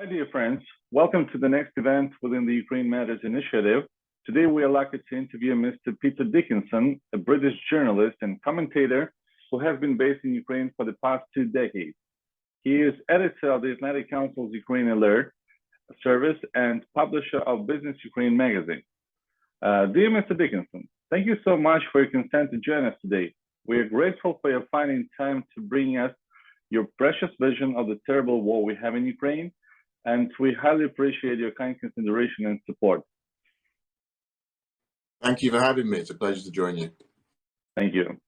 Hi, dear friends. Welcome to the next event within the Ukraine Matters initiative. Today, we are lucky to interview Mr. Peter Dickinson, a British journalist and commentator who has been based in Ukraine for the past 2 decades. He is editor of the Atlantic Council's UkraineAlert service and publisher of Business Ukraine magazine. Dear Mr. Dickinson, thank you so much for your consent to join us today. We are grateful for your finding time to bring us your precious vision of the terrible war we have in Ukraine, and we highly appreciate your kind consideration and support. Thank you for having me. It's a pleasure to join you. Thank you.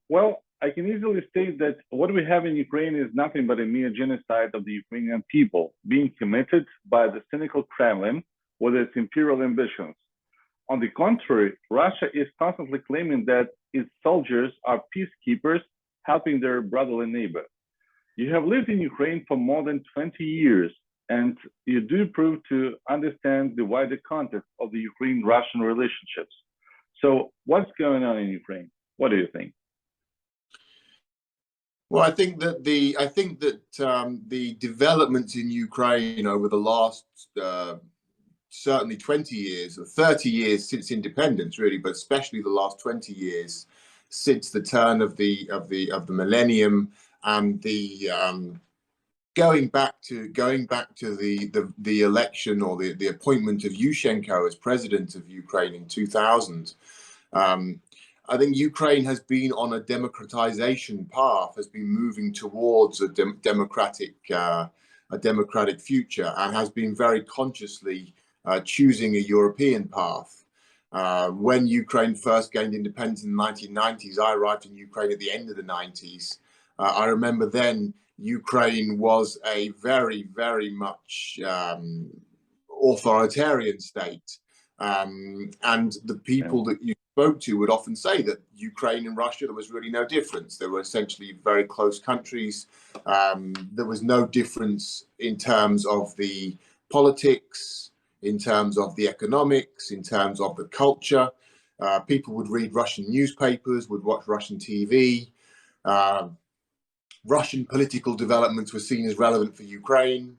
Well, I can easily state that what we have in Ukraine is nothing but a mere genocide of the Ukrainian people being committed by the cynical Kremlin with its imperial ambitions. On the contrary, Russia is constantly claiming that its soldiers are peacekeepers helping their brotherly neighbor. You have lived in Ukraine for more than 20 years, and you do prove to understand the wider context of the Ukraine-Russian relationships. So what's going on in Ukraine? What do you think? Well, I think that the developments in Ukraine over the last certainly 20 years or 30 years since independence, really, but especially the last 20 years since the turn of the millennium and the going back to the election or the appointment of Yushchenko as president of Ukraine in 2000. I think Ukraine has been on a democratization path, has been moving towards a democratic future, and has been very consciously choosing a European path. When Ukraine first gained independence in the 1990s, I arrived in Ukraine at the end of the 90s. I remember then Ukraine was a very, very much authoritarian state. And the people that you spoke to would often say that Ukraine and Russia, there was really no difference. They were essentially very close countries. There was no difference in terms of the politics, in terms of the economics, in terms of the culture. People would read Russian newspapers, would watch Russian TV. Russian political developments were seen as relevant for Ukraine.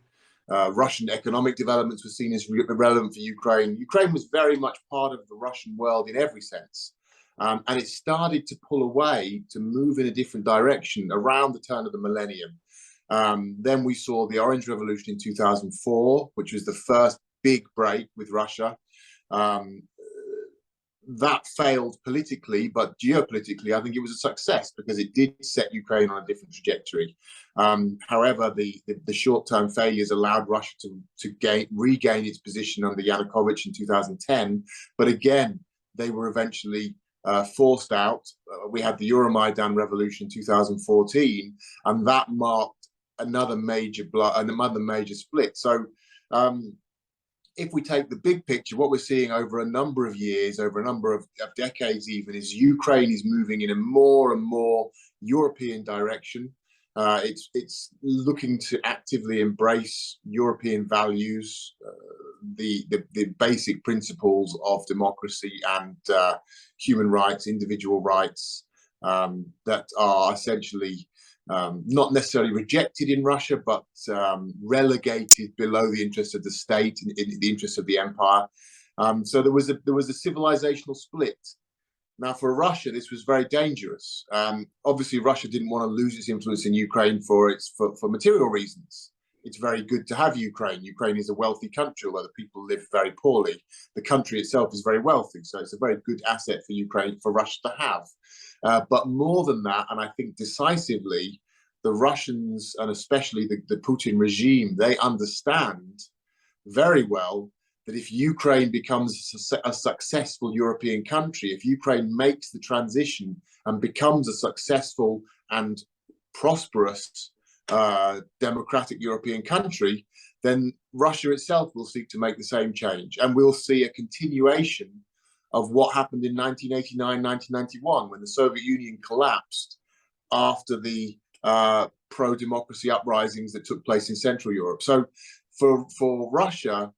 Russian economic developments were seen as relevant for Ukraine. Ukraine was very much part of the Russian world in every sense. And it started to pull away, to move in a different direction around the turn of the millennium. Then we saw the Orange Revolution in 2004, which was the first big break with Russia. That failed politically, but geopolitically, I think it was a success because it did set Ukraine on a different trajectory. However, the short-term failures allowed Russia to regain its position under Yanukovych in 2010. But again, they were eventually forced out. We had the Euromaidan revolution in 2014, and that marked another major split. So if we take the big picture, what we're seeing over a number of years, over a number of decades even, is Ukraine is moving in a more and more European direction. It's looking to actively embrace European values, the basic principles of democracy and human rights, individual rights, that are essentially not necessarily rejected in Russia, but relegated below the interests of the state, in the interests of the empire. So there was a civilizational split. Now, for Russia, this was very dangerous. Obviously, Russia didn't want to lose its influence in Ukraine for material reasons. It's very good to have Ukraine. Ukraine is a wealthy country, although the people live very poorly. The country itself is very wealthy, so it's a very good asset for Ukraine, for Russia to have. But more than that, and I think decisively, the Russians, and especially the Putin regime, they understand very well that if Ukraine becomes a successful European country, if Ukraine makes the transition and becomes a successful and prosperous democratic European country, then Russia itself will seek to make the same change. And we'll see a continuation of what happened in 1989, 1991, when the Soviet Union collapsed after the pro-democracy uprisings that took place in Central Europe. So for Russia,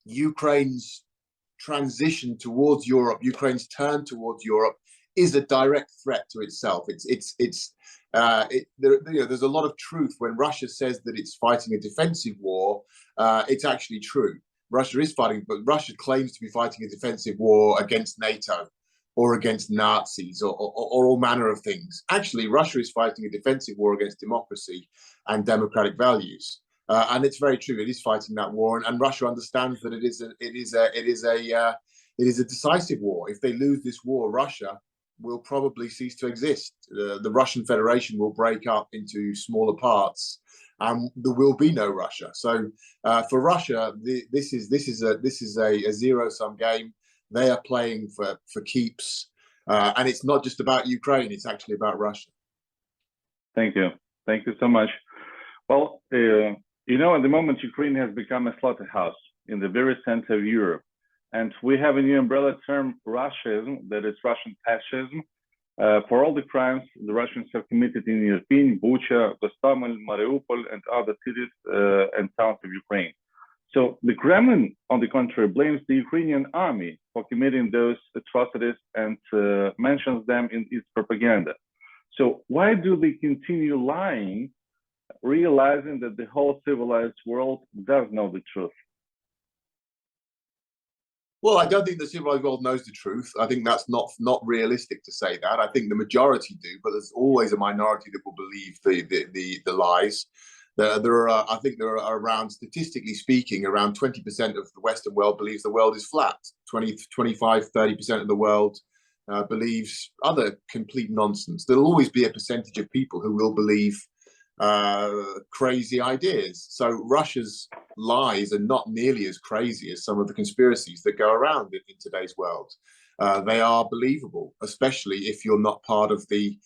Ukraine's transition towards Europe, Ukraine's turn towards Europe, is a direct threat to itself. There's a lot of truth when Russia says that it's fighting a defensive war. It's actually true. Russia is fighting, but Russia claims to be fighting a defensive war against NATO or against Nazis or all manner of things. Actually, Russia is fighting a defensive war against democracy and democratic values. And it's very true. It is fighting that war, and Russia understands that it is a decisive war. If they lose this war, Russia will probably cease to exist. The Russian Federation will break up into smaller parts, and there will be no Russia. So for Russia, this is a zero-sum game. They are playing for keeps, and it's not just about Ukraine. It's actually about Russia. Thank you so much. Well, at the moment, Ukraine has become a slaughterhouse in the very center of Europe. And we have a new umbrella term, Russism, that is Russian fascism, for all the crimes the Russians have committed in Irpin, Bucha, Gostomel, Mariupol, and other cities and towns of Ukraine. So the Kremlin, on the contrary, blames the Ukrainian army for committing those atrocities and mentions them in its propaganda. So why do they continue lying, realizing that the whole civilized world does know the truth? Well, I don't think the civilized world knows the truth. I think that's not realistic to say that. I think the majority do, but there's always a minority that will believe the lies. I think there are around, statistically speaking, around 20% of the Western world believes the world is flat. 25-30% of the world believes other complete nonsense. There'll always be a percentage of people who will believe crazy ideas. So Russia's lies are not nearly as crazy as some of the conspiracies that go around in today's world. They are believable, especially if you're not part of the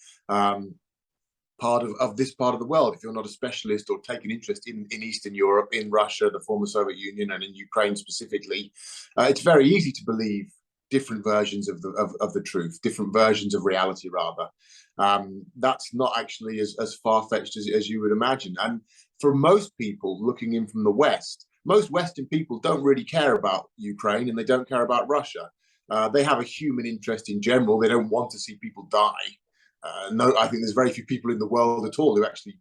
this part of the world. If you're not a specialist or take an interest in Eastern Europe, in Russia, the former Soviet Union, and in Ukraine specifically, it's very easy to believe different versions of the truth, different versions of reality, rather. That's not actually as far-fetched as you would imagine. And for most people looking in from the West, most Western people don't really care about Ukraine, and they don't care about Russia. They have a human interest in general. They don't want to see people die. No, I think there's very few people in the world at all who actually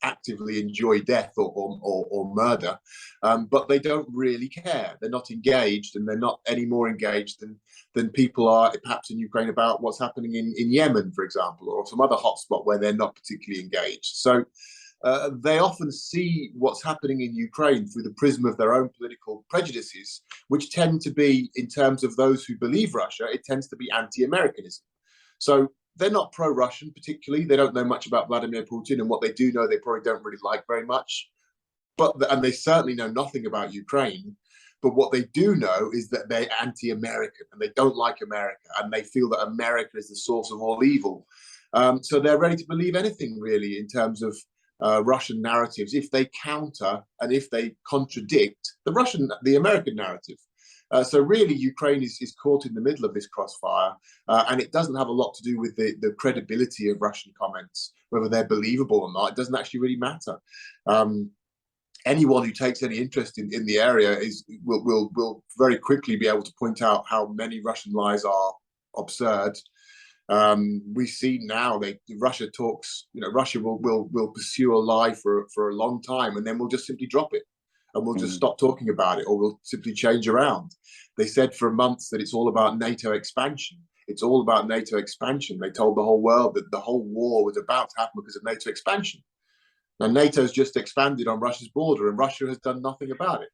actively enjoy death or murder, but they don't really care. They're not engaged, and they're not any more engaged than people are perhaps in Ukraine about what's happening in Yemen, for example, or some other hotspot where they're not particularly engaged. So they often see what's happening in Ukraine through the prism of their own political prejudices, which tend to be, in terms of those who believe Russia, it tends to be anti-Americanism. So they're not pro-Russian particularly. They don't know much about Vladimir Putin, and what they do know, they probably don't really like very much. And they certainly know nothing about Ukraine. But what they do know is that they're anti-American, and they don't like America, and they feel that America is the source of all evil. So they're ready to believe anything, really, in terms of Russian narratives, if they counter and if they contradict the American narrative. So really, Ukraine is caught in the middle of this crossfire, and it doesn't have a lot to do with the credibility of Russian comments, whether they're believable or not. It doesn't actually really matter. Anyone who takes any interest in the area will very quickly be able to point out how many Russian lies are absurd. We see now Russia talks. Russia will pursue a lie for a long time, and then we'll just simply drop it. And we'll just stop talking about it, or we'll simply change around. They said for months that it's all about NATO expansion. It's all about NATO expansion. They told the whole world that the whole war was about to happen because of NATO expansion. Now, NATO's just expanded on Russia's border, and Russia has done nothing about it.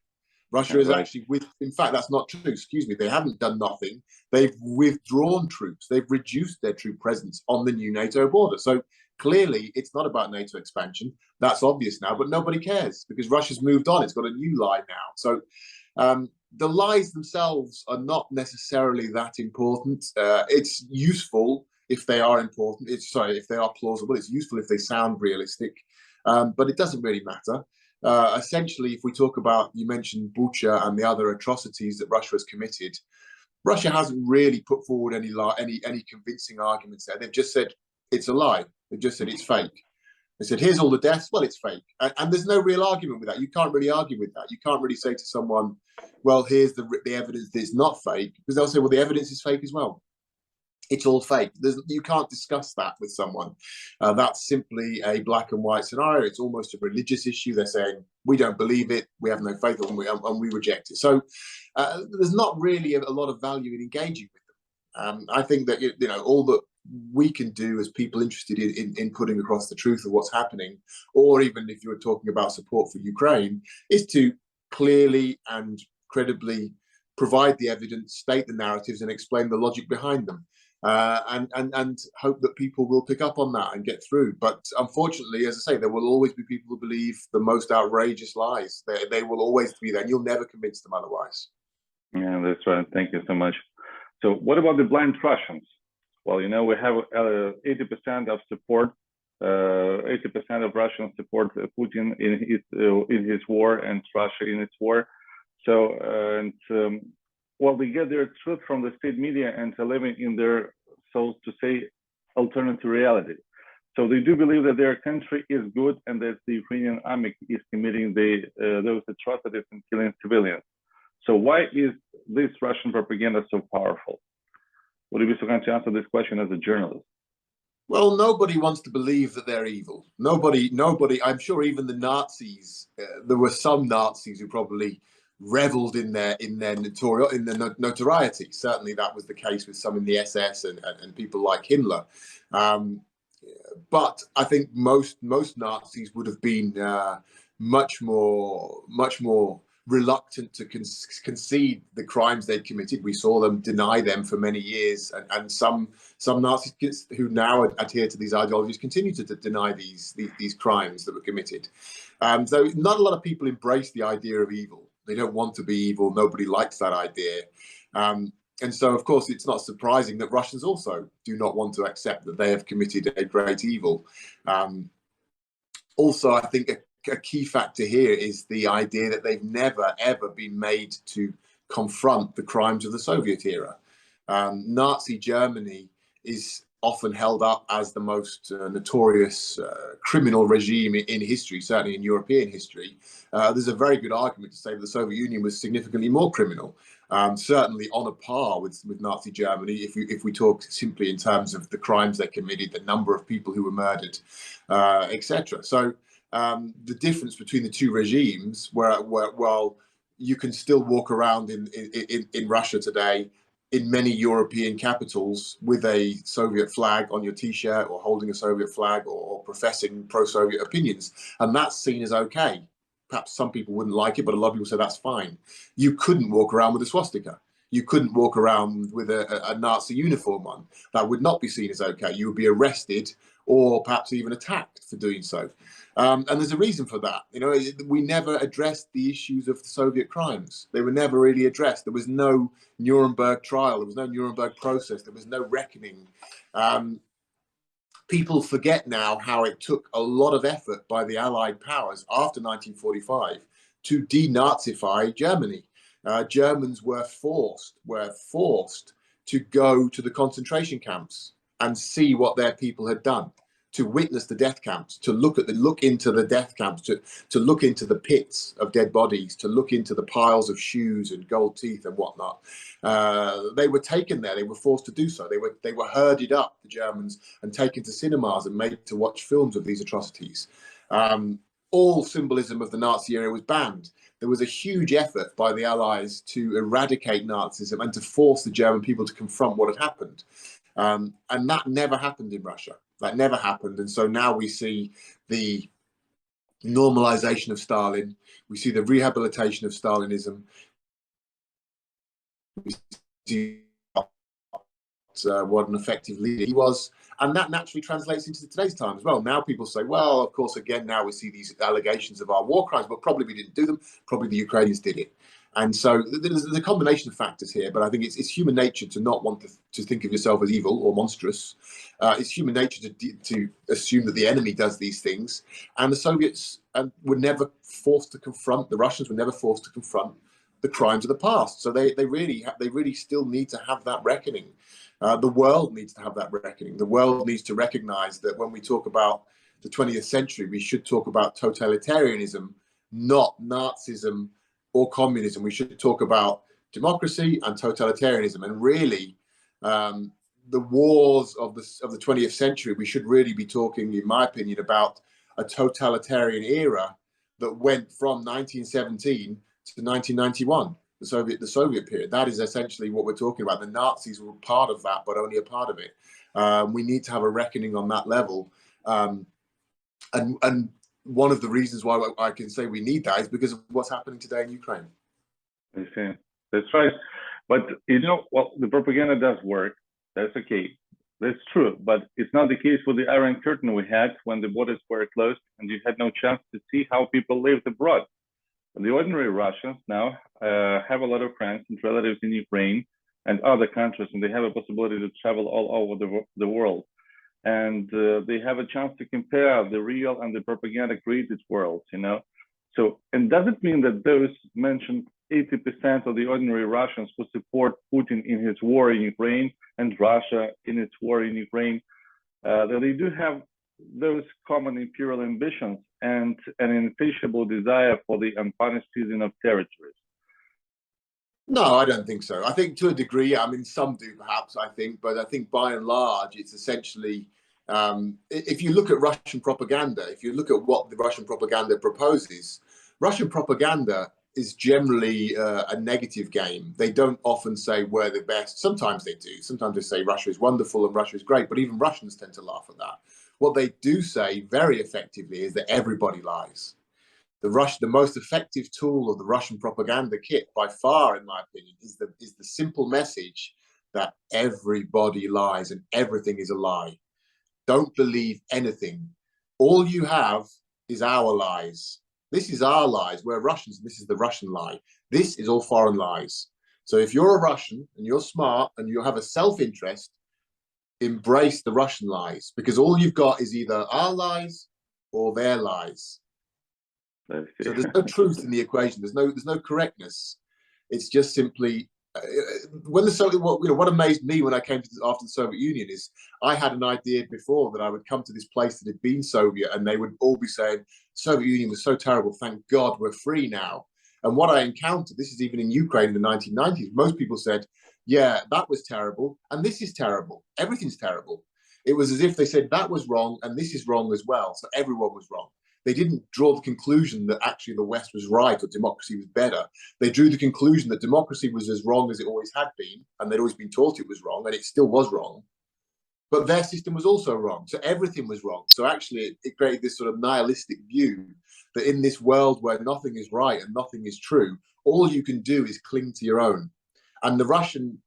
Russia is actually, in fact, that's not true. Excuse me. They haven't done nothing. They've withdrawn troops. They've reduced their troop presence on the new NATO border. So clearly, it's not about NATO expansion. That's obvious now, but nobody cares because Russia's moved on. It's got a new lie now. So the lies themselves are not necessarily that important. It's useful if they are important. If they are plausible. It's useful if they sound realistic, but it doesn't really matter. Essentially, if we talk about, you mentioned Bucha and the other atrocities that Russia has committed, Russia hasn't really put forward any convincing arguments there. They've just said it's a lie. They've just said it's fake. They said, here's all the deaths. Well, it's fake. And there's no real argument with that. You can't really argue with that. You can't really say to someone, well, here's the evidence that it's not fake, because they'll say, well, the evidence is fake as well. it's all fake. You can't discuss that with someone. That's simply a black and white scenario. It's almost a religious issue. They're saying, we don't believe it, we have no faith, and we reject it. So there's not really a lot of value in engaging with them. I think that, all that we can do as people interested in putting across the truth of what's happening, or even if you're talking about support for Ukraine, is to clearly and credibly provide the evidence, state the narratives, and explain the logic behind them. And hope that people will pick up on that and get through. But unfortunately, as I say, there will always be people who believe the most outrageous lies. They will always be there, and you'll never convince them otherwise. Yeah, that's right. Thank you so much. So what about the blind Russians? Well, we have 80% of support. 80% of Russians support Putin in his war and Russia in its war. So well, they get their truth from the state media and living in their, so to say, alternative reality. So they do believe that their country is good and that the Ukrainian army is committing those atrocities and killing civilians. So why is this Russian propaganda so powerful? Would you be so kind to answer this question as a journalist? Well, nobody wants to believe that they're evil. Nobody. I'm sure even the Nazis. There were some Nazis who probably reveled in their notoriety. Certainly, that was the case with some in the SS and people like Himmler. But I think most Nazis would have been much more reluctant to concede the crimes they'd committed. We saw them deny them for many years, and some Nazis who now adhere to these ideologies continue to deny these crimes that were committed. So not a lot of people embrace the idea of evil. They don't want to be evil. Nobody likes that idea. And so, of course, it's not surprising that Russians also do not want to accept that they have committed a great evil. Also, I think a key factor here is the idea that they've never, ever been made to confront the crimes of the Soviet era. Nazi Germany is often held up as the most notorious criminal regime in history, certainly in European history. There's a very good argument to say that the Soviet Union was significantly more criminal, certainly on a par with Nazi Germany, if we talk simply in terms of the crimes they committed, the number of people who were murdered, etc. So the difference between the two regimes, while you can still walk around in Russia today, in many European capitals with a Soviet flag on your T-shirt or holding a Soviet flag or professing pro-Soviet opinions. And that's seen as okay. Perhaps some people wouldn't like it, but a lot of people say that's fine. You couldn't walk around with a swastika. You couldn't walk around with a Nazi uniform on. That would not be seen as okay. You would be arrested or perhaps even attacked for doing so. And there's a reason for that. We never addressed the issues of the Soviet crimes. They were never really addressed. There was no Nuremberg trial. There was no Nuremberg process. There was no reckoning. People forget now how it took a lot of effort by the Allied powers after 1945 to denazify Germany. Germans were forced to go to the concentration camps and see what their people had done, to witness the death camps, to look into the death camps, to look into the pits of dead bodies, to look into the piles of shoes and gold teeth and whatnot. They were taken there. They were forced to do so. They were herded up, the Germans, and taken to cinemas and made to watch films of these atrocities. All symbolism of the Nazi era was banned. There was a huge effort by the Allies to eradicate Nazism and to force the German people to confront what had happened. And that never happened in Russia. That never happened. And so now we see the normalization of Stalin. We see the rehabilitation of Stalinism. We see what an effective leader he was. And that naturally translates into today's time as well. Now people say, well, of course, again, now we see these allegations of our war crimes, but probably we didn't do them. Probably the Ukrainians did it. And so there's a combination of factors here, but I think it's human nature to not want to think of yourself as evil or monstrous. It's human nature to assume that the enemy does these things. And the Soviets were never forced to confront, the Russians were never forced to confront the crimes of the past. So they really still need to have that reckoning. The world needs to have that reckoning. The world needs to recognize that when we talk about the 20th century, we should talk about totalitarianism, not Nazism or communism. We should talk about democracy and totalitarianism. And really, the wars of the 20th century, we should really be talking, in my opinion, about a totalitarian era that went from 1917 to 1991, the Soviet period. That is essentially what we're talking about. The Nazis were part of that, but only a part of it. We need to have a reckoning on that level. And one of the reasons why I can say we need that is because of what's happening today in Ukraine. I see. That's right. But, you know, well, the propaganda does work. That's okay. That's true. But it's not the case with the Iron Curtain we had when the borders were closed and you had no chance to see how people lived abroad. The ordinary Russians now have a lot of friends and relatives in Ukraine and other countries, and they have a possibility to travel all over the world. And they have a chance to compare the real and the propaganda created worlds, you know. So, and does it mean that those mentioned 80% of the ordinary Russians who support Putin in his war in Ukraine and Russia in its war in Ukraine, that they do have those common imperial ambitions and an insatiable desire for the unpunished seizing of territories? No, I don't think so. I think to a degree, I mean, some do perhaps, I think, but I think by and large, it's essentially, if you look at Russian propaganda, if you look at what the Russian propaganda proposes, Russian propaganda is generally a negative game. They don't often say we're the best. Sometimes they do. Sometimes they say Russia is wonderful and Russia is great, but even Russians tend to laugh at that. What they do say very effectively is that everybody lies. The most effective tool of the Russian propaganda kit, by far, in my opinion, is the simple message that everybody lies and everything is a lie. Don't believe anything. All you have is our lies. This is our lies. We're Russians, and this is the Russian lie. This is all foreign lies. So if you're a Russian and you're smart and you have a self-interest, embrace the Russian lies, because all you've got is either our lies or their lies. So there's no truth in the equation. There's no correctness. It's just simply when what amazed me when I came after the Soviet Union is I had an idea before that I would come to this place that had been Soviet, and they would all be saying Soviet Union was so terrible. Thank God we're free now. And what I encountered, this is even in Ukraine in the 1990s, most people said, yeah, that was terrible, and this is terrible. Everything's terrible. It was as if they said that was wrong and this is wrong as well. So everyone was wrong. They didn't draw the conclusion that actually the West was right or democracy was better. They drew the conclusion that democracy was as wrong as it always had been, and they'd always been taught it was wrong, and it still was wrong. But their system was also wrong. So everything was wrong. So actually it created this sort of nihilistic view that in this world where nothing is right and nothing is true, all you can do is cling to your own. And the Russian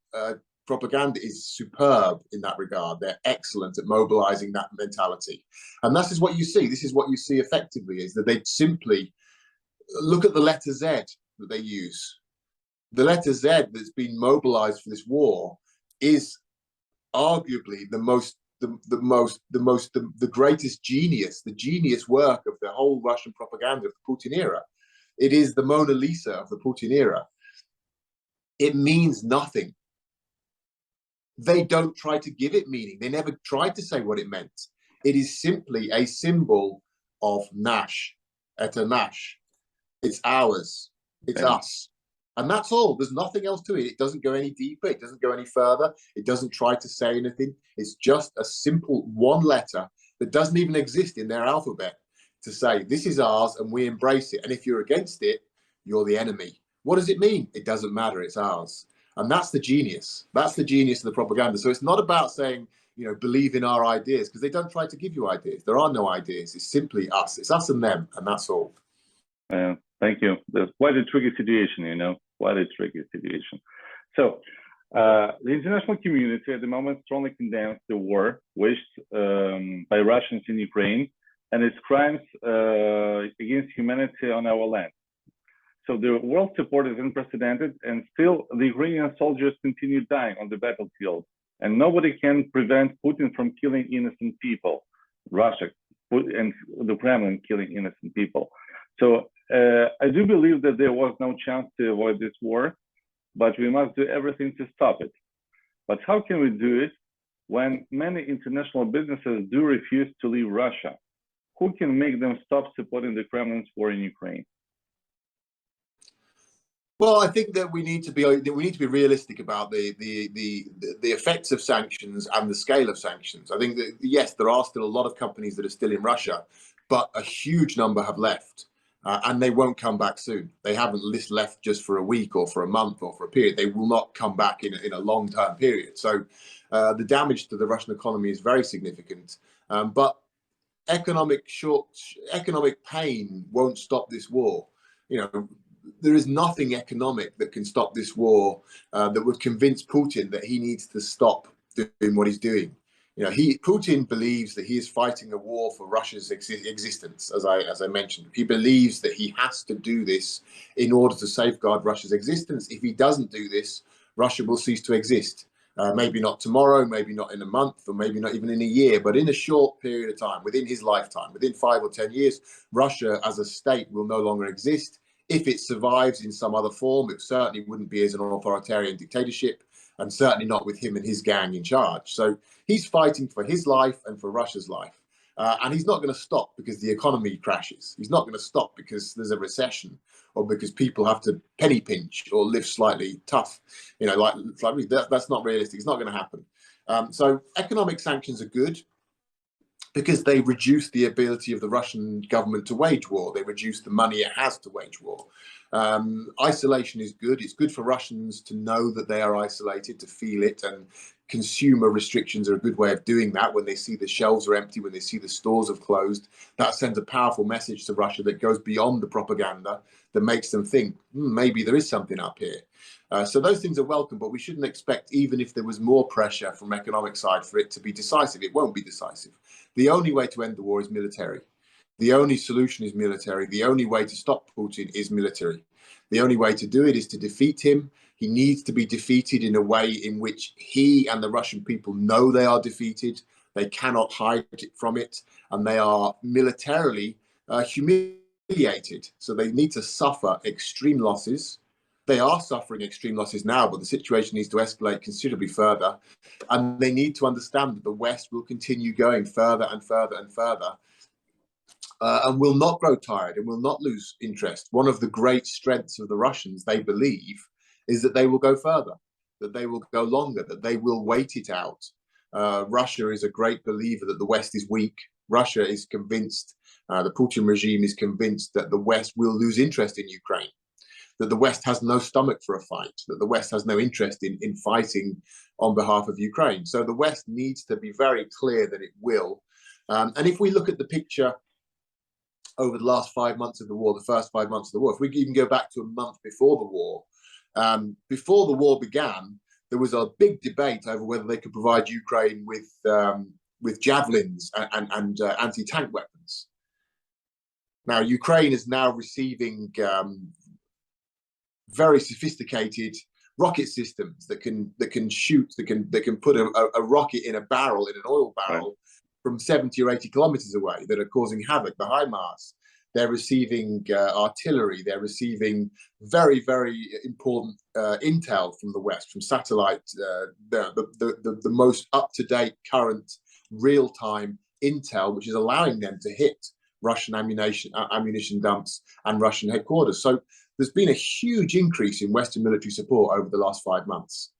propaganda is superb in that regard. They're excellent at mobilizing that mentality. And this is what you see. This is what you see effectively, is that they simply look at the letter Z that they use. The letter Z that's been mobilized for this war is arguably the greatest genius, the genius work of the whole Russian propaganda of the Putin era. It is the Mona Lisa of the Putin era. It means nothing. They don't try to give it meaning. They never tried to say what it meant. It is simply a symbol of Nash, eta Nash. It's ours. It's us. And that's all. There's nothing else to it. It doesn't go any deeper. It doesn't go any further. It doesn't try to say anything. It's just a simple one letter that doesn't even exist in their alphabet to say, this is ours and we embrace it. And if you're against it, you're the enemy. What does it mean? It doesn't matter. It's ours. And that's the genius. That's the genius of the propaganda. So it's not about saying, you know, believe in our ideas, because they don't try to give you ideas. There are no ideas. It's simply us. It's us and them, and that's all. Thank you. That's quite a tricky situation, you know, quite a tricky situation. So the international community at the moment strongly condemns the war waged by Russians in Ukraine and its crimes against humanity on our land. So the world support is unprecedented, and still the Ukrainian soldiers continue dying on the battlefield, and nobody can prevent Putin from killing innocent people, Russia and the Kremlin killing innocent people. So I do believe that there was no chance to avoid this war, but we must do everything to stop it. But how can we do it when many international businesses do refuse to leave Russia? Who can make them stop supporting the Kremlin's war in Ukraine? Well, I think that we need to be realistic about the effects of sanctions and the scale of sanctions. I think that yes, there are still a lot of companies that are still in Russia, but a huge number have left, and they won't come back soon. They haven't left just for a week or for a month or for a period. They will not come back in a long-term period. So the damage to the Russian economy is very significant. But economic pain won't stop this war. You know, there is nothing economic that can stop this war that would convince Putin that he needs to stop doing what he's doing. You know, Putin believes that he is fighting a war for Russia's existence, as I mentioned. He believes that he has to do this in order to safeguard Russia's existence. If he doesn't do this, Russia will cease to exist. Maybe not tomorrow, maybe not in a month, or maybe not even in a year, but in a short period of time, within his lifetime, within 5 or 10 years, Russia as a state will no longer exist. If it survives in some other form, it certainly wouldn't be as an authoritarian dictatorship, and certainly not with him and his gang in charge. So he's fighting for his life and for Russia's life. And he's not going to stop because the economy crashes. He's not going to stop because there's a recession or because people have to penny pinch or live slightly tough. You know, that's not realistic. It's not going to happen. So economic sanctions are good because they reduce the ability of the Russian government to wage war. They reduce the money it has to wage war. Isolation is good. It's good for Russians to know that they are isolated, to feel it, and consumer restrictions are a good way of doing that. When they see the shelves are empty, when they see the stores have closed, that sends a powerful message to Russia that goes beyond the propaganda, that makes them think, maybe there is something up here. So those things are welcome, but we shouldn't expect, even if there was more pressure from economic side, for it to be decisive. It won't be decisive. The only way to end the war is military. The only solution is military. The only way to stop Putin is military. The only way to do it is to defeat him. He needs to be defeated in a way in which he and the Russian people know they are defeated. They cannot hide from it, and they are militarily humiliated. So they need to suffer extreme losses. They are suffering extreme losses now, but the situation needs to escalate considerably further. And they need to understand that the West will continue going further and further and further, and will not grow tired and will not lose interest. One of the great strengths of the Russians, they believe, is that they will go further, that they will go longer, that they will wait it out. Russia is a great believer that the West is weak. Russia is convinced, the Putin regime is convinced that the West will lose interest in Ukraine, that the West has no stomach for a fight, that the West has no interest in fighting on behalf of Ukraine. So the West needs to be very clear that it will. And if we look at the picture over the last 5 months of the war, the first 5 months of the war, if we even go back to a month before the war began, there was a big debate over whether they could provide Ukraine with javelins and anti-tank weapons. Now, Ukraine is now receiving very sophisticated rocket systems that can shoot, that can put a rocket in a barrel, in an oil barrel, from 70 or 80 kilometers away, that are causing havoc. The HIMARS, they're receiving artillery, they're receiving very, very important intel from the West, from satellite, the most up-to-date, current, real-time intel, which is allowing them to hit Russian ammunition dumps and Russian headquarters. So there's been a huge increase in Western military support over the last 5 months.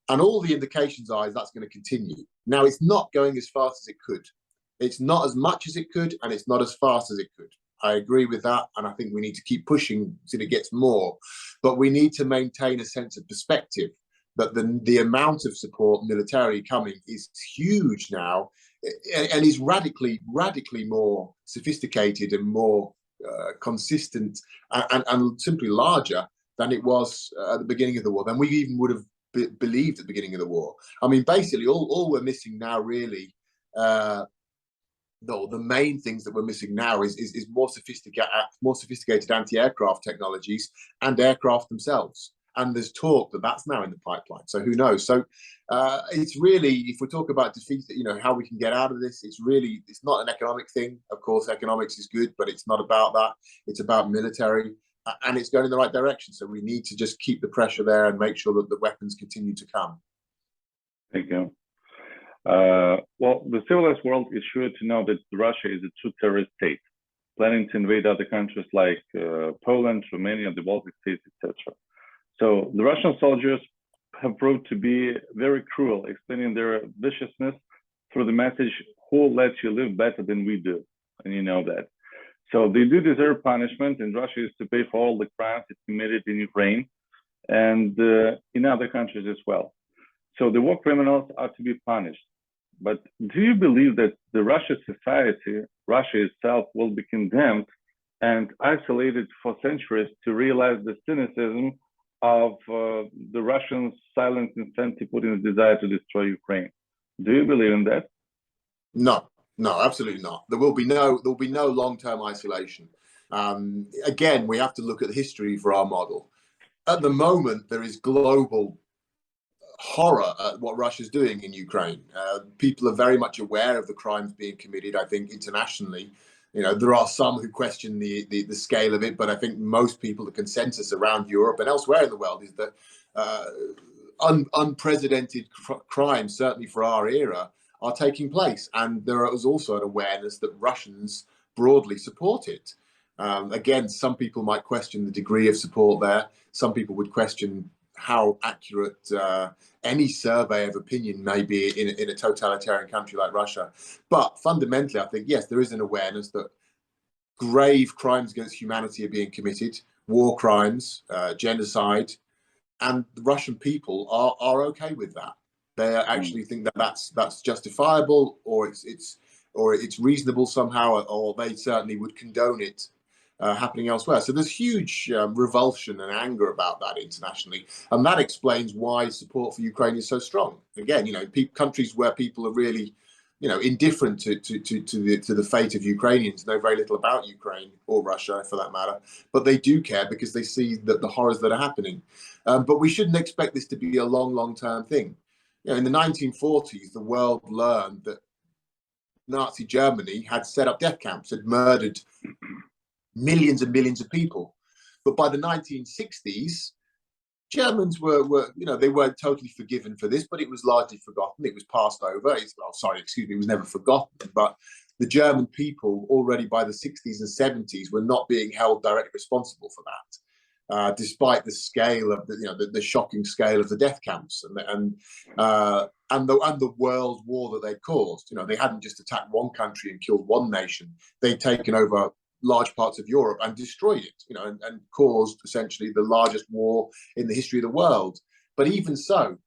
And all the indications are that's going to continue. Now, it's not going as fast as it could. It's not as much as it could, and it's not as fast as it could. I agree with that, and I think we need to keep pushing till it gets more. But we need to maintain a sense of perspective that the amount of support militarily coming is huge now, and is radically more sophisticated and more consistent and simply larger than it was at the beginning of the war, than we even would have believed at the beginning of the war. I mean, basically, all we're missing now, really, the main things that we're missing now is more sophisticated anti-aircraft technologies and aircraft themselves. And there's talk that that's now in the pipeline. So who knows? So it's really, if we talk about defeat, how we can get out of this, it's not an economic thing. Of course, economics is good, but it's not about that. It's about military, and it's going in the right direction. So we need to just keep the pressure there and make sure that the weapons continue to come. Thank you. Well, the civilized world is sure to know that Russia is a true terrorist state, planning to invade other countries like Poland, Romania, the Baltic states, etc. So the Russian soldiers have proved to be very cruel, explaining their viciousness through the message, "Who lets you live better than we do?" And you know that. So they do deserve punishment, and Russia is to pay for all the crimes it committed in Ukraine and in other countries as well. So the war criminals are to be punished. But do you believe that the Russian society, Russia itself, will be condemned and isolated for centuries to realize the cynicism of the Russians' silent consent to Putin's desire to destroy Ukraine? Do you believe in that? No, no, absolutely not. There will be no long-term isolation. Again, we have to look at history for our model. At the moment, there is global horror at what Russia's doing in Ukraine. People are very much aware of the crimes being committed, I think, internationally. You know, there are some who question the scale of it, but I think most people, the consensus around Europe and elsewhere in the world is that unprecedented crimes, certainly for our era, are taking place. And there is also an awareness that Russians broadly support it. Again, some people might question the degree of support there. Some people would question how accurate any survey of opinion may be in a totalitarian country like Russia. But fundamentally, I think, yes, there is an awareness that grave crimes against humanity are being committed, war crimes, genocide, and the Russian people are okay with that. They actually think that that's justifiable, or it's reasonable somehow, or they certainly would condone it happening elsewhere. So there's huge revulsion and anger about that internationally, and that explains why support for Ukraine is so strong. Again, you know, countries where people are really, you know, indifferent to the fate of Ukrainians, know very little about Ukraine or Russia for that matter, but they do care because they see the horrors that are happening. But we shouldn't expect this to be a long-term thing. You know, in the 1940s, the world learned that Nazi Germany had set up death camps, had murdered millions and millions of people. But by the 1960s, Germans were you know, they weren't totally forgiven for this, but it was largely forgotten. It was passed over. It was never forgotten. But the German people already by the 60s and 70s were not being held directly responsible for that, despite the scale of the shocking scale of the death camps and the world war that they caused. You know, they hadn't just attacked one country and killed one nation. They'd taken over large parts of Europe and destroyed it, you know, and caused essentially the largest war in the history of the world. But even so,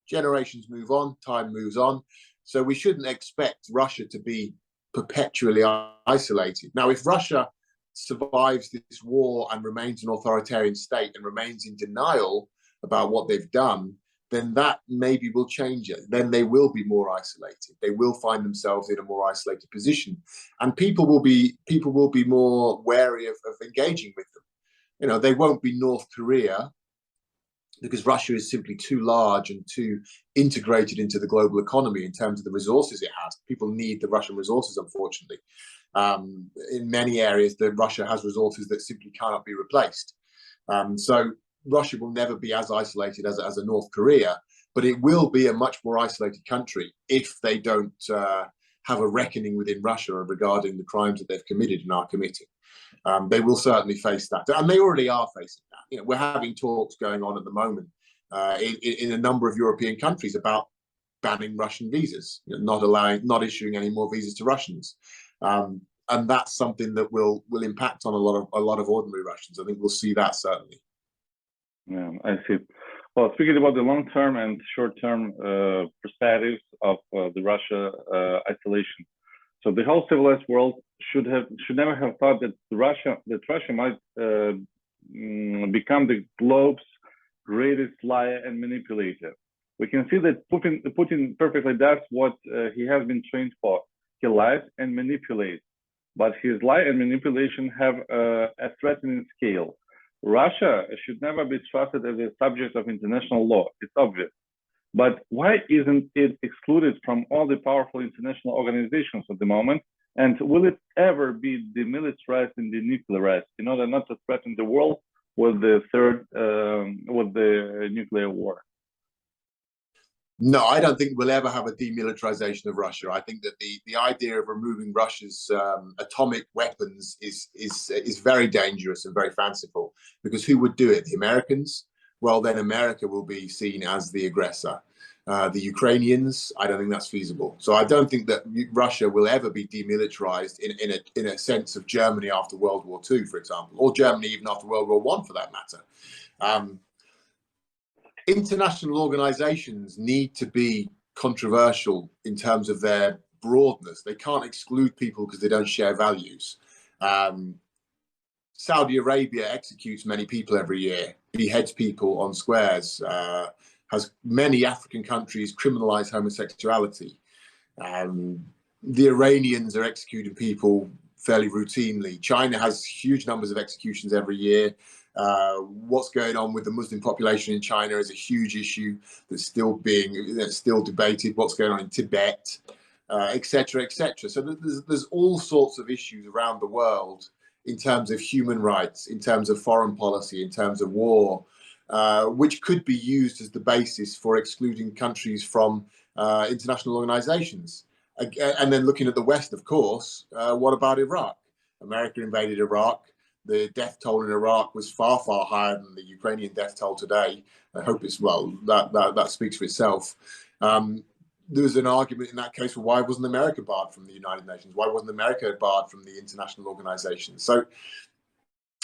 generations move on, time moves on. So we shouldn't expect Russia to be perpetually isolated. Now, if Russia survives this war and remains an authoritarian state and remains in denial about what they've done, then that maybe will change it. Then they will be more isolated. They will find themselves in a more isolated position, and people will be more wary of engaging with them. You know, they won't be North Korea because Russia is simply too large and too integrated into the global economy in terms of the resources it has. People need the Russian resources, unfortunately. In many areas, Russia has resources that simply cannot be replaced. So Russia will never be as isolated as a North Korea, but it will be a much more isolated country if they don't have a reckoning within Russia regarding the crimes that they've committed and are committing. They will certainly face that, and they already are facing that. You know, we're having talks going on at the moment in a number of European countries about banning Russian visas, you know, not issuing any more visas to Russians. And that's something that will impact on a lot of ordinary Russians. I think we'll see that certainly. Yeah, I see. Well, speaking about the long-term and short-term perspectives of the Russia isolation, so the whole civilized world should never have thought that Russia might become the globe's greatest liar and manipulator. We can see that Putin perfectly does what he has been trained for. He lies and manipulates, but his lie and manipulation have a threatening scale. Russia should never be trusted as a subject of international law. It's obvious. But why isn't it excluded from all the powerful international organizations at the moment? And will it ever be demilitarized and denuclearized in order not to threaten the world with the nuclear war? No, I don't think we'll ever have a demilitarization of Russia. I think that the idea of removing Russia's atomic weapons is very dangerous and very fanciful, because who would do it? The Americans? well, then America will be seen as the aggressor. The Ukrainians, I don't think that's feasible. So I don't think that Russia will ever be demilitarized in a sense of Germany after World War II, for example, or Germany even after World War I, for that matter. International organizations need to be controversial in terms of their broadness. They can't exclude people because they don't share values. Saudi Arabia executes many people every year, beheads people on squares, has many African countries criminalize homosexuality. The Iranians are executing people fairly routinely. China has huge numbers of executions every year. What's going on with the Muslim population in China is a huge issue that's still debated. What's going on in Tibet, et cetera, et cetera. So there's all sorts of issues around the world in terms of human rights, in terms of foreign policy, in terms of war, which could be used as the basis for excluding countries from international organizations. And then looking at the West, of course, what about Iraq? America invaded Iraq. The death toll in Iraq was far, far higher than the Ukrainian death toll today. I hope it's, well, that speaks for itself. There was an argument in that case for why wasn't America barred from the United Nations? Why wasn't America barred from the international organizations? So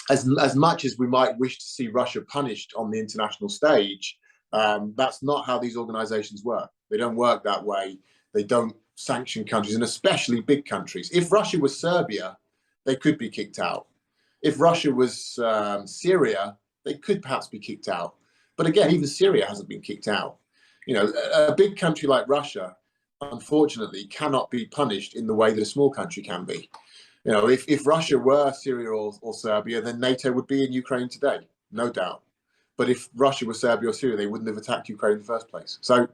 as much as we might wish to see Russia punished on the international stage, that's not how these organizations work. They don't work that way. They don't sanction countries, and especially big countries. If Russia was Serbia, they could be kicked out. If Russia was Syria, they could perhaps be kicked out. But again, even Syria hasn't been kicked out. You know, a big country like Russia, unfortunately, cannot be punished in the way that a small country can be. You know, if Russia were Syria or Serbia, then NATO would be in Ukraine today, no doubt. But if Russia was Serbia or Syria, they wouldn't have attacked Ukraine in the first place. So,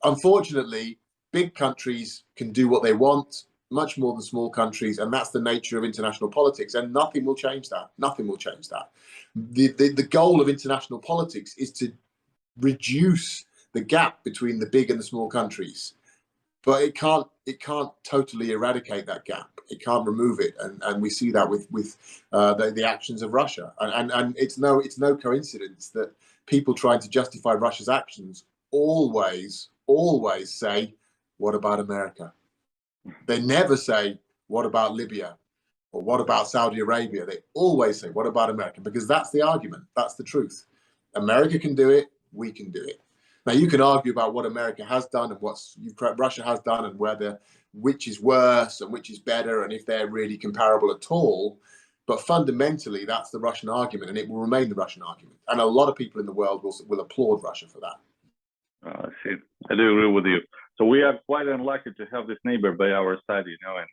unfortunately, big countries can do what they want, much more than small countries, and that's the nature of international politics, and nothing will change that. Nothing will change that. The goal of international politics is to reduce the gap between the big and the small countries, but it can't totally eradicate that gap. It can't remove it, and we see that with the actions of Russia, and it's no coincidence that people trying to justify Russia's actions always say, what about America? They never say, what about Libya? Or what about Saudi Arabia? They always say, what about America? Because that's the argument. That's the truth. America can do it. We can do it. Now, you can argue about what America has done and what Russia has done and which is worse and which is better and if they're really comparable at all. But fundamentally, that's the Russian argument, and it will remain the Russian argument. And a lot of people in the world will applaud Russia for that. I see. I do agree with you. So we are quite unlucky to have this neighbor by our side, you know, and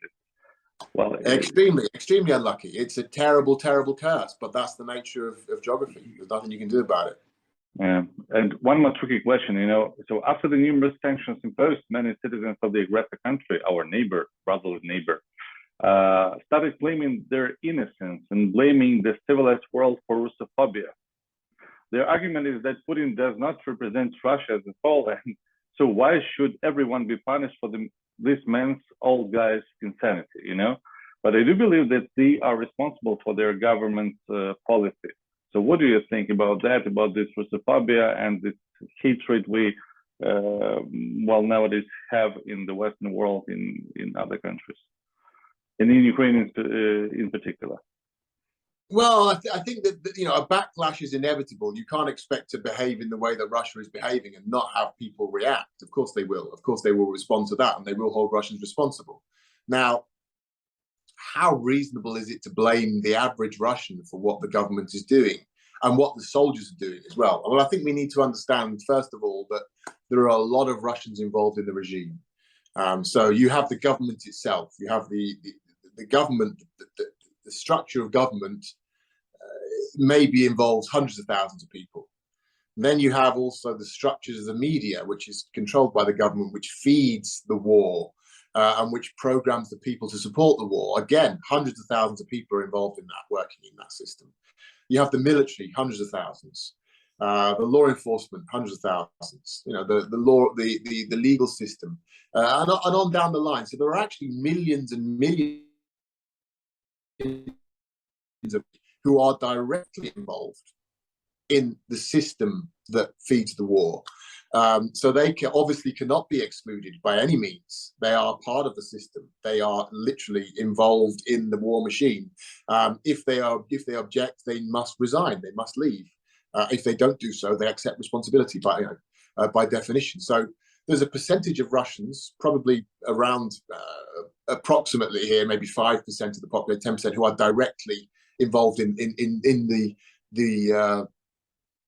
extremely unlucky. It's a terrible, terrible curse, but that's the nature of geography. There's nothing you can do about it. Yeah. And one more tricky question, you know, so after the numerous sanctions imposed, many citizens of the aggressor country, our neighbor, brotherly neighbor, started claiming their innocence and blaming the civilized world for Russophobia. Their argument is that Putin does not represent Russia as a whole, and so why should everyone be punished for this man's old guy's insanity, you know? But I do believe that they are responsible for their government's policy. So what do you think about that, about this Russophobia and this hatred we, nowadays have in the Western world, in other countries, and in Ukraine in particular? Well, I think that, you know, a backlash is inevitable. You can't expect to behave in the way that Russia is behaving and not have people react. Of course they will. Of course they will respond to that, and they will hold Russians responsible. Now, how reasonable is it to blame the average Russian for what the government is doing and what the soldiers are doing as well? Well, I think we need to understand, first of all, that there are a lot of Russians involved in the regime. So you have the government itself. You have the government, the structure of government maybe involves hundreds of thousands of people. And then you have also the structures of the media, which is controlled by the government, which feeds the war and which programs the people to support the war. Again, hundreds of thousands of people are involved in that, working in that system. You have the military, hundreds of thousands. The law enforcement, hundreds of thousands. You know, the law, the legal system, and on down the line. So there are actually millions and millions of who are directly involved in the system that feeds the war. So they obviously cannot be excluded by any means. They are part of the system. They are literally involved in the war machine. If they object, they must resign. They must leave. If they don't do so, they accept responsibility by definition. So there's a percentage of Russians, probably around approximately here, maybe 5% of the population, 10%, who are directly involved in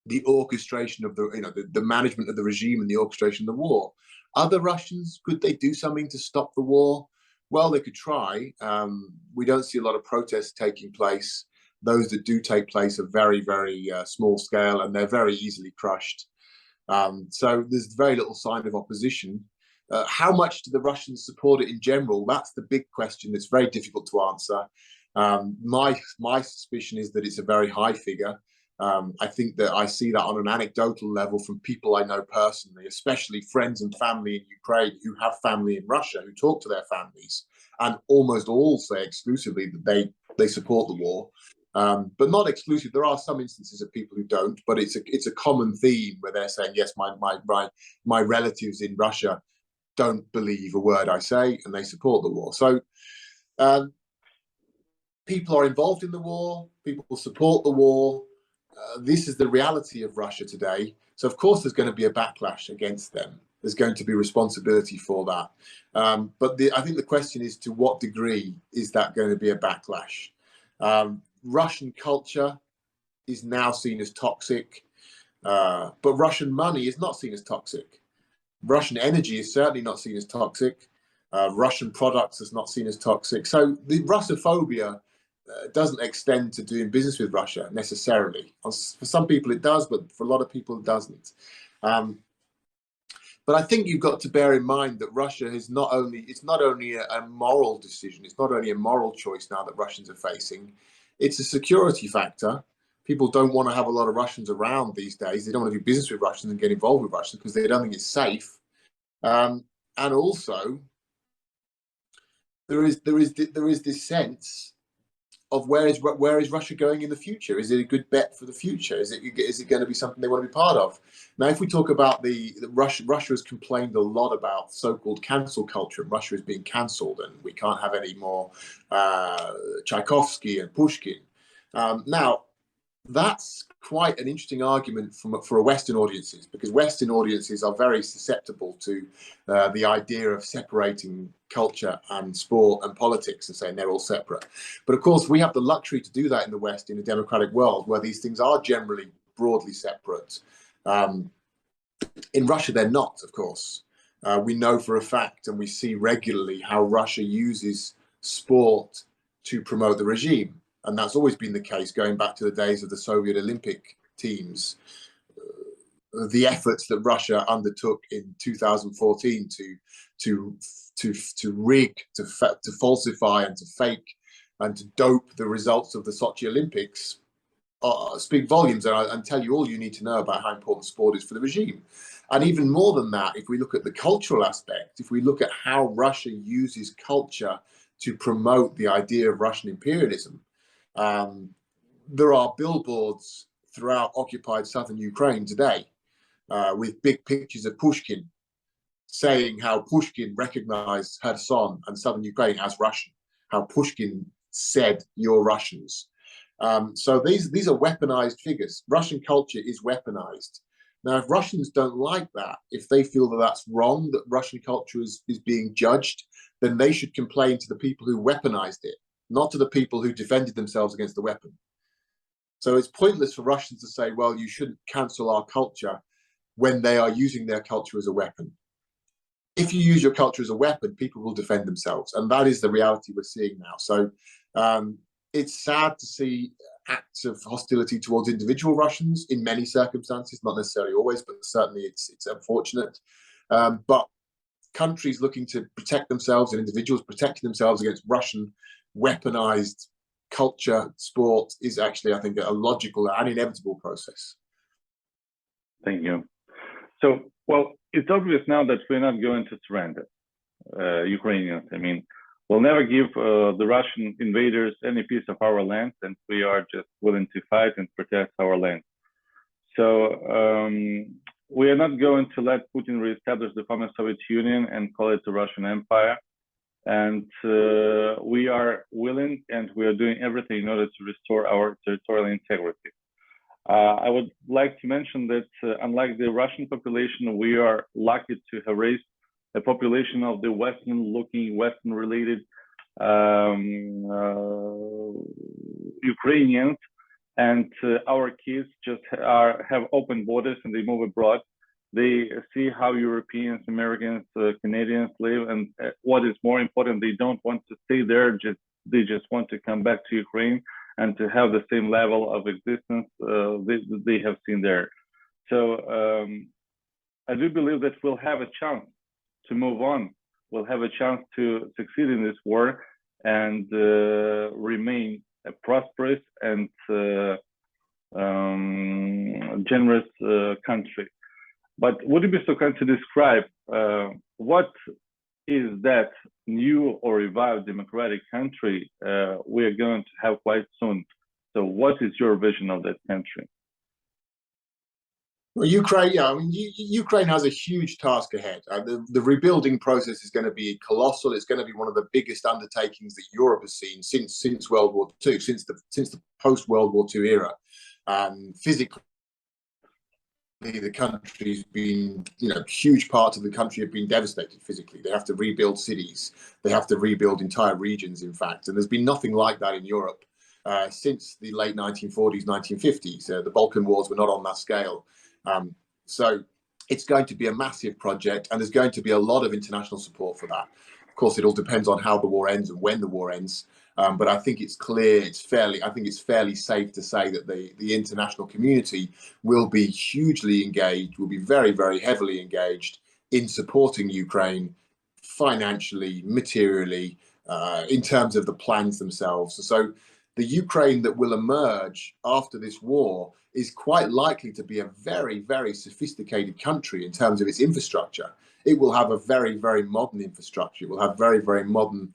the orchestration of the management of the regime and the orchestration of the war. Other Russians, could they do something to stop the war? Well, they could try. We don't see a lot of protests taking place. Those that do take place are very, very small scale, and they're very easily crushed. So there's very little sign of opposition. How much do the Russians support it in general? That's the big question. It's very difficult to answer. My suspicion is that it's a very high figure. I think that I see that on an anecdotal level from people I know personally, especially friends and family in Ukraine who have family in Russia, who talk to their families, and almost all say exclusively that they support the war. But not exclusive. There are some instances of people who don't, but it's a common theme where they're saying, yes, my relatives in Russia don't believe a word I say, and they support the war. So people are involved in the war. People support the war. This is the reality of Russia today. So of course there's going to be a backlash against them. There's going to be responsibility for that. But I think the question is, to what degree is that going to be a backlash? Russian culture is now seen as toxic, but Russian money is not seen as toxic. Russian energy is certainly not seen as toxic. Russian products is not seen as toxic. So the Russophobia doesn't extend to doing business with Russia necessarily. For some people it does, but for a lot of people it doesn't. But I think you've got to bear in mind that Russia is not only a moral decision, it's not only a moral choice now that Russians are facing, it's a security factor. People don't want to have a lot of Russians around these days. They don't want to do business with Russians and get involved with Russians because they don't think it's safe. And also, there is this sense of where is Russia going in the future? Is it a good bet for the future? Is it going to be something they want to be part of? Now, if we talk about Russia has complained a lot about so-called cancel culture, and Russia is being cancelled, and we can't have any more Tchaikovsky and Pushkin. Now, that's quite an interesting argument for Western audiences, because Western audiences are very susceptible to the idea of separating culture and sport and politics and saying they're all separate. But of course, we have the luxury to do that in the West, in a democratic world where these things are generally broadly separate. In Russia, they're not, of course. We know for a fact, and we see regularly, how Russia uses sport to promote the regime. And that's always been the case, going back to the days of the Soviet Olympic teams. The efforts that Russia undertook in 2014 to rig, to falsify, and to fake, and to dope the results of the Sochi Olympics speak volumes and tell you all you need to know about how important sport is for the regime. And even more than that, if we look at the cultural aspect, if we look at how Russia uses culture to promote the idea of Russian imperialism, there are billboards throughout occupied southern Ukraine today with big pictures of Pushkin, saying how Pushkin recognized Kherson and southern Ukraine as Russian, how Pushkin said, "You're Russians." So these are weaponized figures. Russian culture is weaponized. Now, if Russians don't like that, if they feel that that's wrong, that Russian culture is being judged, then they should complain to the people who weaponized it, not to the people who defended themselves against the weapon. So it's pointless for Russians to say, well, you shouldn't cancel our culture when they are using their culture as a weapon. If you use your culture as a weapon, people will defend themselves. And that is the reality we're seeing now. So it's sad to see acts of hostility towards individual Russians in many circumstances, not necessarily always, but certainly it's unfortunate. But countries looking to protect themselves and individuals protecting themselves against Russian weaponized culture, sport, is actually, I think, a logical and inevitable process. Thank you. So, well, it's obvious now that we're not going to surrender, Ukrainians. I mean, we'll never give the Russian invaders any piece of our land, and we are just willing to fight and protect our land. So we are not going to let Putin reestablish the former Soviet Union and call it the Russian Empire. And we are willing and we are doing everything in order to restore our territorial integrity. I would like to mention that unlike the Russian population, we are lucky to have raised a population of the Western-looking, Western-related Ukrainians, and our kids just have open borders and they move abroad. They see how Europeans, Americans, Canadians live, and what is more important, they don't want to stay there. They just want to come back to Ukraine and to have the same level of existence they have seen there. So I do believe that we'll have a chance to move on. We'll have a chance to succeed in this war and remain a prosperous and generous country. But would you be so kind to describe what is that new or revived democratic country we are going to have quite soon? So what is your vision of that country? Well, Ukraine, yeah, I mean, Ukraine has a huge task ahead. The rebuilding process is going to be colossal. It's going to be one of the biggest undertakings that Europe has seen since World War II, since the post-World War II era. Physically, the country's been, huge parts of the country have been devastated physically. They have to rebuild cities. They have to rebuild entire regions, in fact. And there's been nothing like that in Europe since the late 1940s, 1950s. The Balkan Wars were not on that scale. So it's going to be a massive project, and there's going to be a lot of international support for that. Of course, it all depends on how the war ends and when the war ends. But I think it's clear, I think it's fairly safe to say that the international community will be hugely engaged, will be very, very heavily engaged in supporting Ukraine financially, materially, in terms of the plans themselves. So the Ukraine that will emerge after this war is quite likely to be a very, very sophisticated country in terms of its infrastructure. It will have a very, very modern infrastructure. It will have very, very modern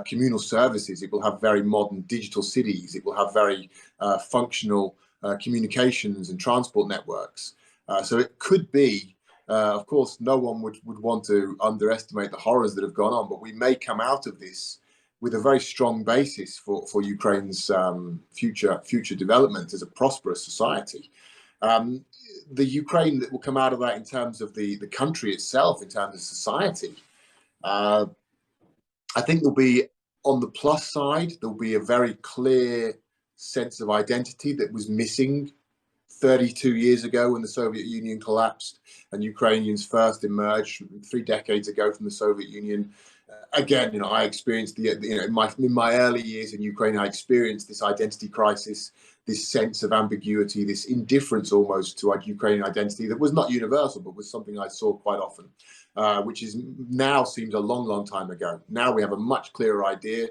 communal services. It will have very modern digital cities. It will have very functional communications and transport networks. So it could be, of course, no one would want to underestimate the horrors that have gone on, but we may come out of this with a very strong basis for Ukraine's future development as a prosperous society. The Ukraine that will come out of that in terms of the country itself, in terms of society, I think there'll be, on the plus side, there'll be a very clear sense of identity that was missing 32 years ago when the Soviet Union collapsed and Ukrainians first emerged 3 decades ago from the Soviet Union. Again, I experienced in my early years in Ukraine, I experienced this identity crisis, this sense of ambiguity, this indifference almost to our Ukrainian identity that was not universal, but was something I saw quite often, which is now seems a long, long time ago. Now we have a much clearer idea.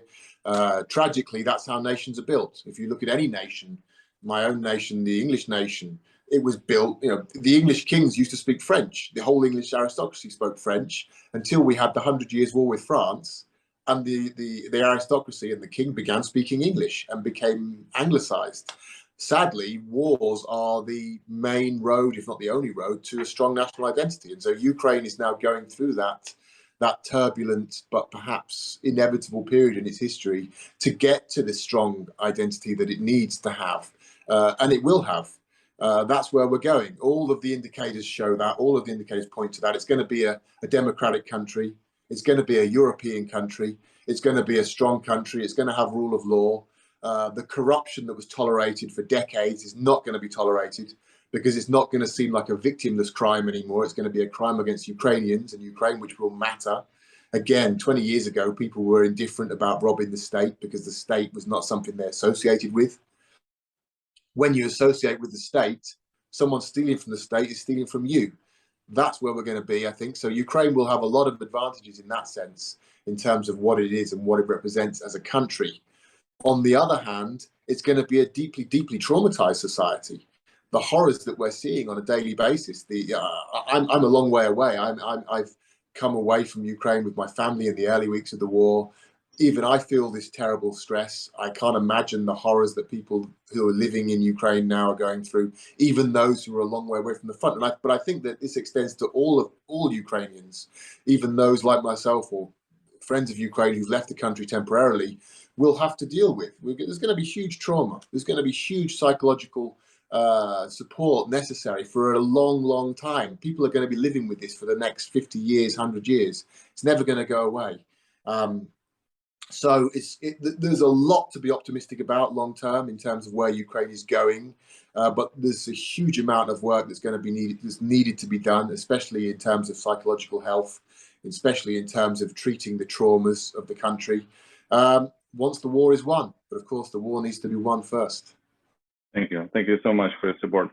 Tragically, that's how nations are built. If you look at any nation, my own nation, the English nation, it was built, the English kings used to speak French. The whole English aristocracy spoke French until we had the 100 Years' War with France, and the aristocracy and the king began speaking English and became anglicized. Sadly, wars are the main road, if not the only road, to a strong national identity. And so Ukraine is now going through that turbulent but perhaps inevitable period in its history to get to the strong identity that it needs to have, and it will have. That's where we're going. All of the indicators show that. All of the indicators point to that. It's going to be a democratic country. It's going to be a European country. It's going to be a strong country. It's going to have rule of law. The corruption that was tolerated for decades is not going to be tolerated, because it's not going to seem like a victimless crime anymore. It's going to be a crime against Ukrainians and Ukraine, which will matter. Again, 20 years ago, people were indifferent about robbing the state because the state was not something they're associated with. When you associate with the state, someone stealing from the state is stealing from you. That's where we're going to be, I think. So Ukraine will have a lot of advantages in that sense, in terms of what it is and what it represents as a country. On the other hand, it's going to be a deeply, deeply traumatized society. The horrors that we're seeing on a daily basis. I'm a long way away. I've come away from Ukraine with my family in the early weeks of the war. even I feel this terrible stress. I can't imagine the horrors that people who are living in Ukraine now are going through, even those who are a long way away from the front. But I think that this extends to all Ukrainians, even those like myself or friends of Ukraine who've left the country temporarily, will have to deal with. There's going to be huge trauma. There's going to be huge psychological support necessary for a long, long time. People are going to be living with this for the next 50 years, 100 years. It's never going to go away. So there's a lot to be optimistic about long term in terms of where Ukraine is going, but there's a huge amount of work that's needed to be done, especially in terms of psychological health, especially in terms of treating the traumas of the country once the war is won. But of course, the war needs to be won first. Thank you so much for your support.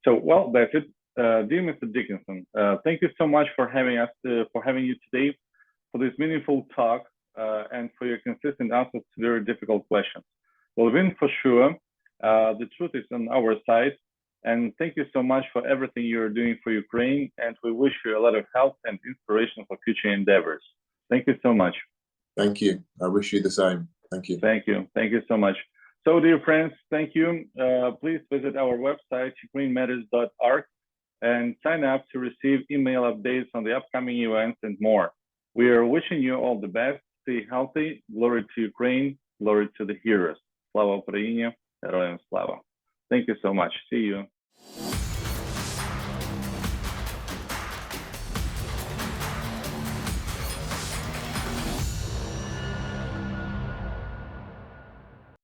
So, well, that's it. Dear Mr. Dickinson, thank you so much for having you today for this meaningful talk. And for your consistent answers to very difficult questions. We'll win for sure. The truth is on our side. And thank you so much for everything you're doing for Ukraine. And we wish you a lot of health and inspiration for future endeavors. Thank you so much. Thank you. I wish you the same. Thank you. Thank you. Thank you so much. So, dear friends, thank you. Please visit our website, ukrainematters.org, and sign up to receive email updates on the upcoming events and more. We are wishing you all the best. Stay healthy. Glory to Ukraine. Glory to the heroes. Slava Ukraini. Героям слава. Thank you so much. See you.